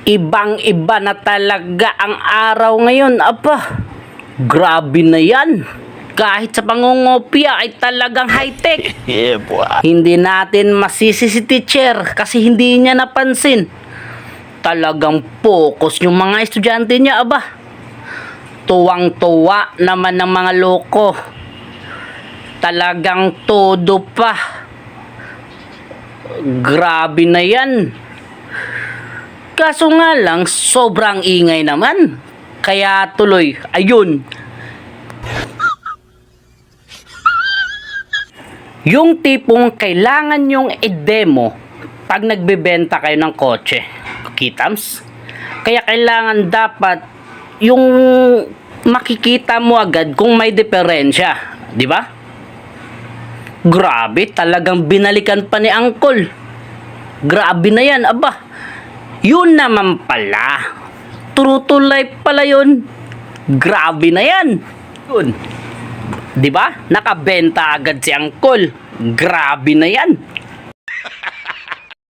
Ibang-iba na talaga ang araw ngayon, apa. Grabe na yan. Kahit sa pangungopia ay talagang high-tech. Yeah, boy. Hindi natin masisi si teacher kasi hindi niya napansin. Talagang focus yung mga estudyante niya, aba. Tuwang-tuwa naman ng mga loko. Talagang todo pa. Grabe na yan. Kaso nga lang, sobrang ingay naman. Kaya tuloy, ayun. Yung tipong kailangan yung i-demo pag nagbebenta kayo ng kotse. Kitams? Kaya kailangan dapat yung makikita mo agad kung may diferensya. Di ba? Grabe, talagang binalikan pa ni Uncle. Grabe na yan, aba. Yun naman pala. True to life pala yun. Grabe na yan. Yun. Di ba? Nakabenta agad si Uncle. Grabe na yan.